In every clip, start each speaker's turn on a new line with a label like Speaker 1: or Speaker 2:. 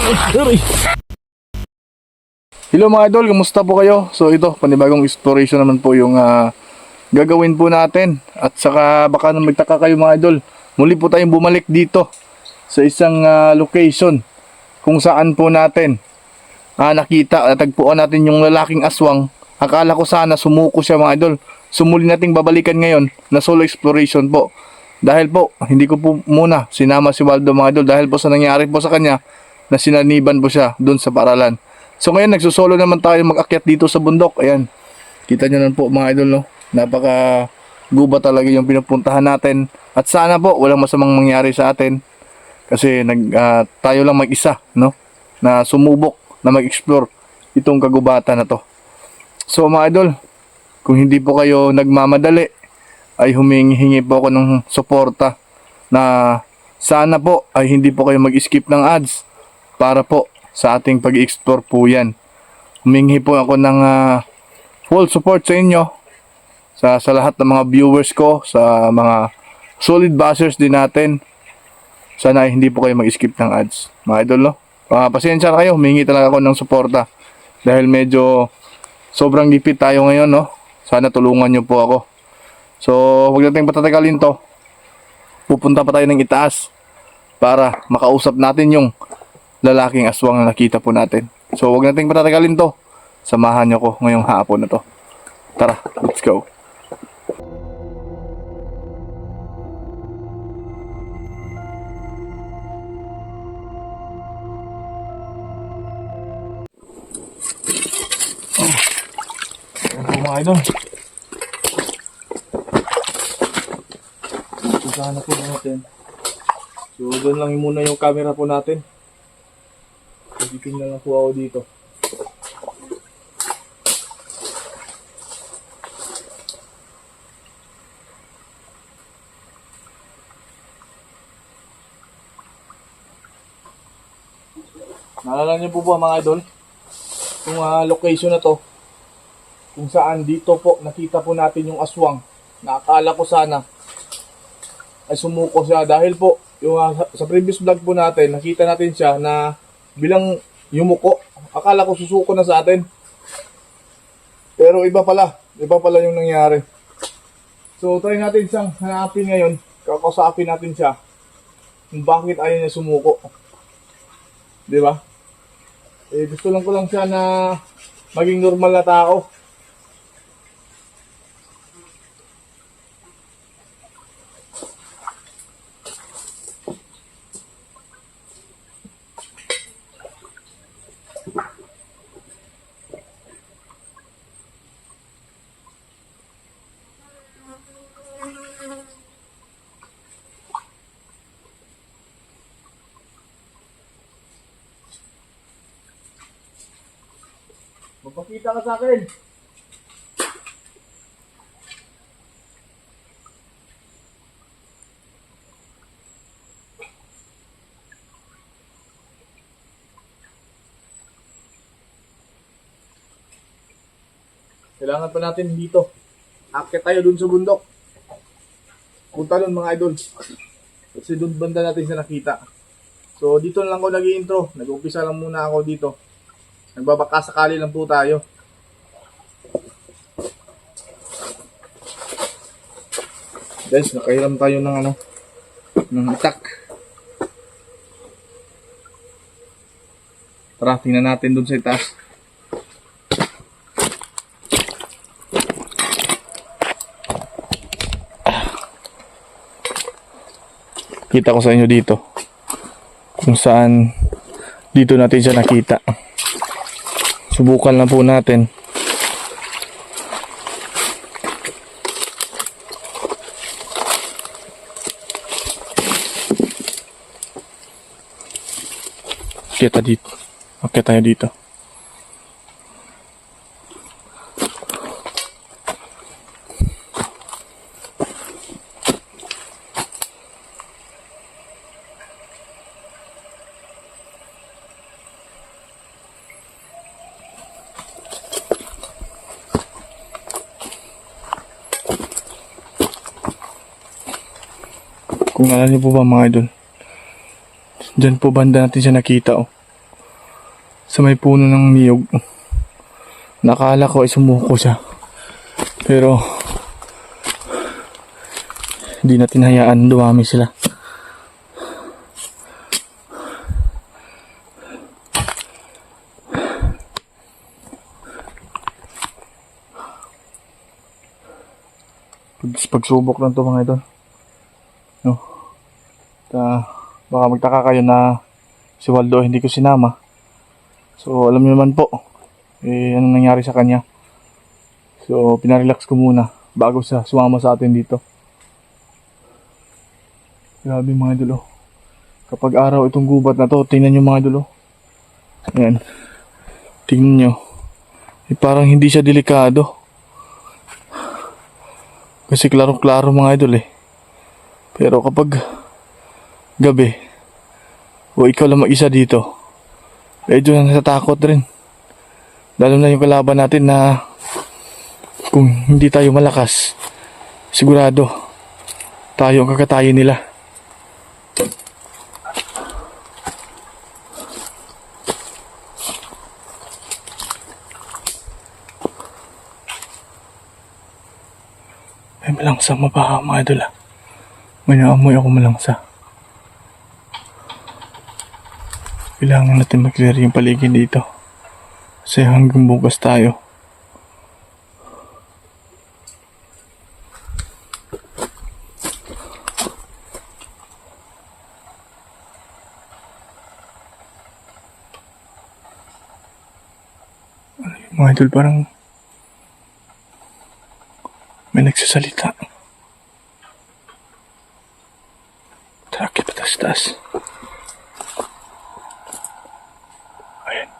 Speaker 1: Hello mga idol, kumusta po kayo? So ito, panibagong exploration naman po yung gagawin po natin. At saka baka nang magtaka kayo mga idol, muli po tayong bumalik dito sa isang location kung saan po natin nakita, natagpuan natin yung lalaking aswang. Akala ko sana sumuko siya mga idol. So muli nating babalikan ngayon na solo exploration po. Dahil po, hindi ko po muna sinama si Waldo mga idol dahil po sa nangyari po sa kanya na sinaniban po siya doon sa paralan. So ngayon nagsusolo naman tayo mag-akyat dito sa bundok. Ayan, kita nyo naman po mga idol, no? Napaka guba talaga yung pinupuntahan natin. At sana po walang masamang mangyari sa atin. Kasi tayo lang mag-isa, no? Na sumubok na mag-explore itong kagubatan na to. So mga idol, kung hindi po kayo nagmamadali, ay humingi po ako ng suporta na sana po ay hindi po kayo mag-skip ng ads para po sa ating pag-explore po yan. Humingi po ako ng full support sa inyo, sa lahat ng mga viewers ko, sa mga solid bashers din natin. Sana ay hindi po kayo mag-skip ng ads mga idol, no? Pasensya na kayo, humingi talaga ako ng suporta dahil medyo sobrang gipit tayo ngayon, no? Sana tulungan nyo po ako. So, huwag natin patatagalin to. Pupunta pa tayo ng itaas para makausap natin yung lalaking aswang na nakita po natin. So, huwag natin patatagalin to. Samahan nyo ko ngayong hapon na to. Tara, let's go. Ayan po mga idol. Sana po natin. So doon lang muna yung camera po natin. Pagkikin na lang po ako dito. Naalala niyo po ba mga idol? Yung location na to, kung saan dito po nakita po natin yung aswang. Nakakala ko sana ay sumuko siya dahil po yung sa previous vlog po natin nakita natin siya na bilang yumuko. Akala ko susuko na sa atin, pero iba pala yung nangyari. So try natin siyang hanapin ngayon, kakausapin natin siya kung bakit ayaw niya sumuko, di ba? Gusto lang ko lang siya na maging normal na tao. Magpakita ka sa akin. Kailangan pa natin dito. Akit tayo dun sa bundok. Punta dun mga idol. Kasi dun banda natin siya nakita. So dito lang ako nag-i-intro. Nag-umpisa lang muna ako dito. Nagbabaka sakali lang po tayo. Guys, nakahiram tayo ng ng itak. Tara, tingnan natin dun sa itaas. Kita ko sa inyo dito kung saan dito natin siya nakita. Subukan lang po natin. Kita dito. Okay tayo dito. Kung alam niyo po ba mga idol, dyan po banda natin siya nakita, oh. sa may puno ng niyog. Nakala ko ay sumuko siya. Pero hindi natin hayaan, dumami sila. Pagsubok lang to mga idol. No. Baka magtaka kayo na si Waldo hindi ko sinama. So alam niyo naman po ano nangyari sa kanya. So pinarelax ko muna bago siya sumama sa atin dito. Grabe mga idol. Kapag araw itong gubat na to, tingnan niyo mga idol. Ayan. Tingnan niyo. Parang hindi siya delikado. Kasi klaro-klaro mga idol Pero kapag gabi o ikaw lang mag-isa dito, medyo natatakot rin. Lalo na yung kalaban natin na kung hindi tayo malakas, sigurado tayo ang kakatayin nila. May malangsa mabaha mga idol May naamoy ako malangsa. Kailangan natin mag-clear yung paligid dito. Kasi hanggang bukas tayo. Mga idol, parang may nagsasalita. Tara, patas-tas. Ayan.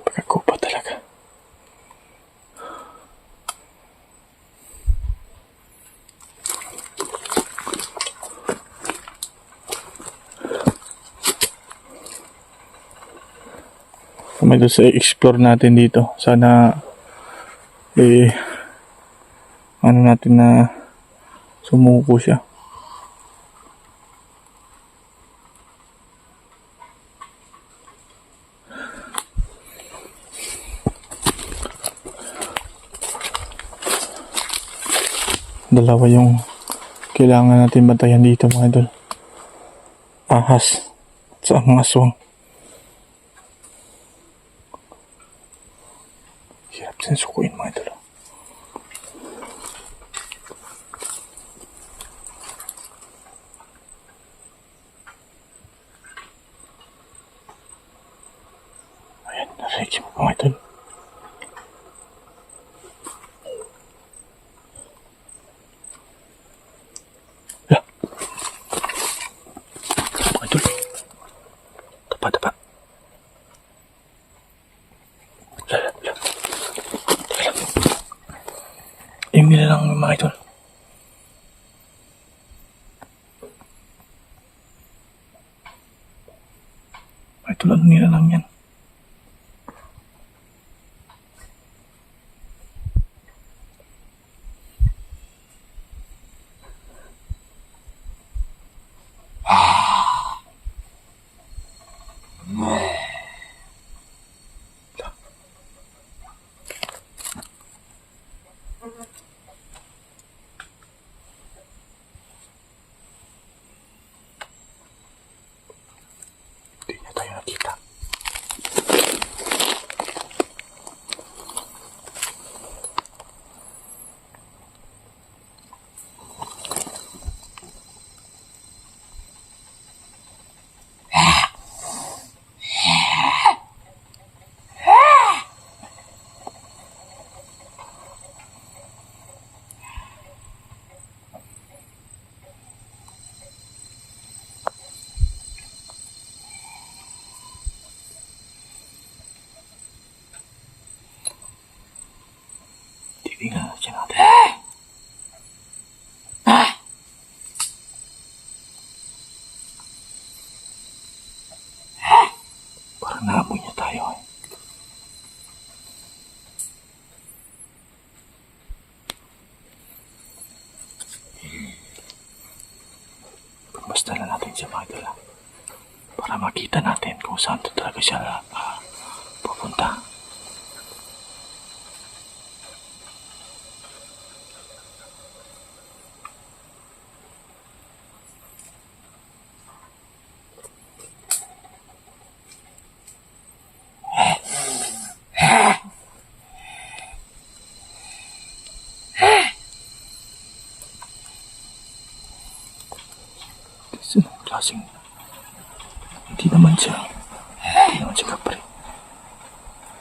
Speaker 1: Pagkakupa talaga. Medyo sa explore natin dito. Sana ano natin na sumuko siya. Dalawa yung kailangan natin bantayan dito mga idol. Ahas sa mga aswang. Hirap sinusukuin mga idol. Ayan, narinig mo mga idol. Lah. Mga idol. Tapa. Yung nila lang mga idol. Idol, ano nila lang yan? Hindi niya tayo nakita. Tingnan natin natin. Parang naamoy niya tayo para makita natin kung saan talaga siya pupunta. Sinong klaseng hindi naman siya kapre.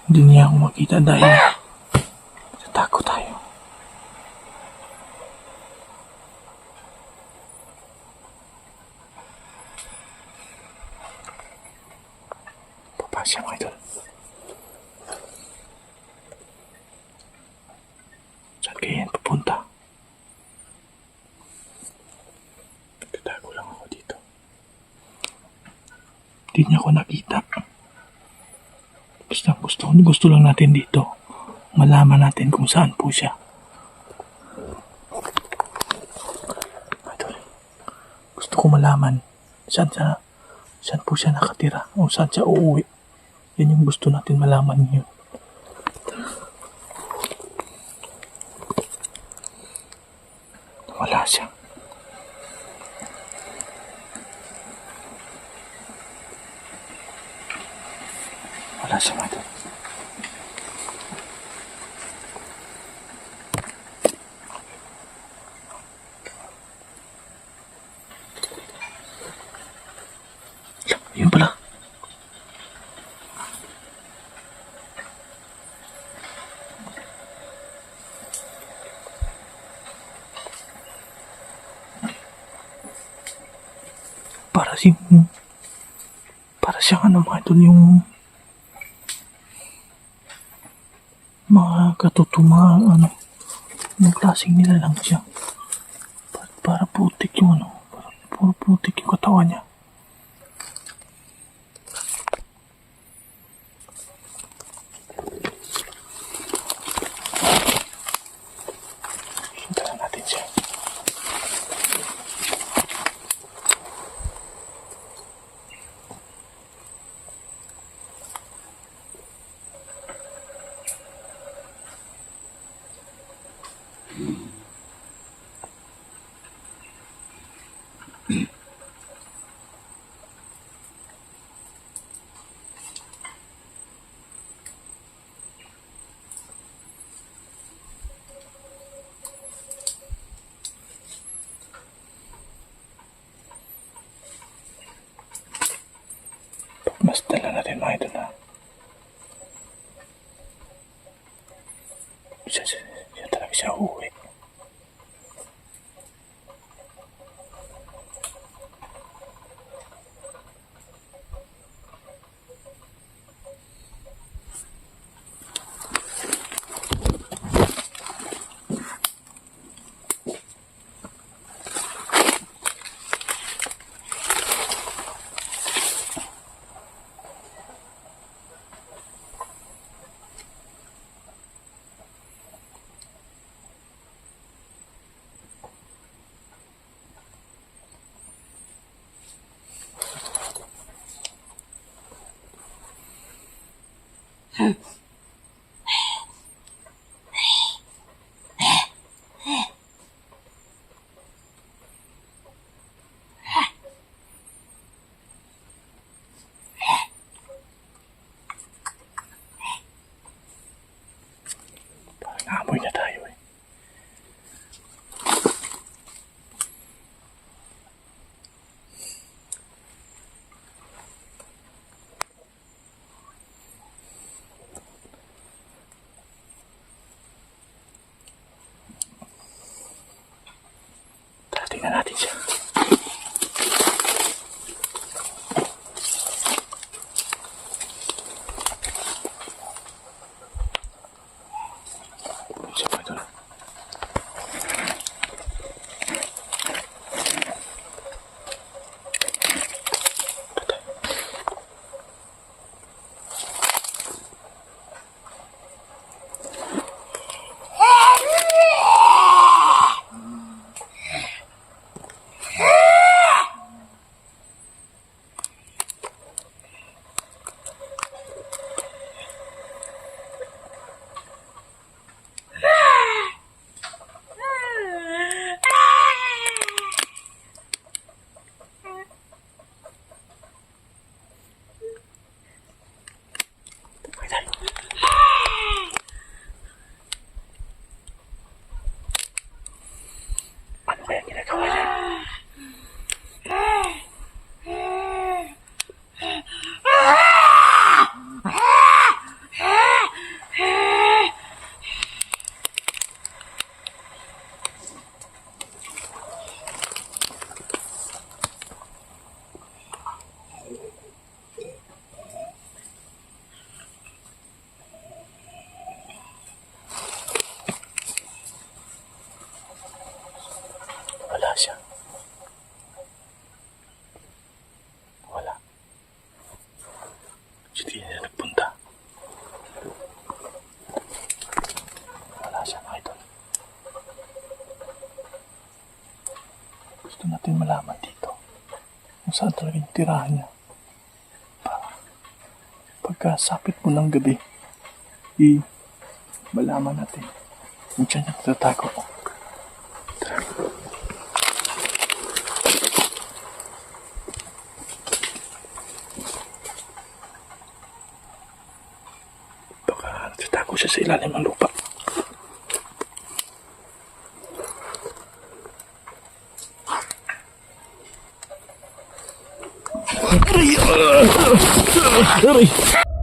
Speaker 1: Hindi niya ako makita dahil natakot tayo. Baba siya mga idol. Saan kaya yan pupunta? Nagtatago lang ako dito. Hindi niya ako nakita. Basta gusto lang natin dito. Malaman natin kung saan po siya. Idol, gusto ko malaman saan po siya nakatira o saan siya uuwi. Yan yung gusto natin malaman yun. Wala siya. Wala siya, madam. Yun pala. Para siyang ano mga idol, yung mga katutumaan, yung klaseng nila lang siya. Para putik yung para putik yung katawan niya. Sundan natin siya. Mas dala natin mga idol na. Siya talaga siya uuwi. Parang amoy na tayo eh. Tingnan natin siya. Siya pa ito lang. Hindi na nagpunta. Wala siya mga idol. Gusto natin malaman dito kung saan talaga yung tirahan niya. Pagkasapit mo ng gabi, malaman natin kung saan niya tatago. Baka tatago siya sa ilalim ng lupa. Aray!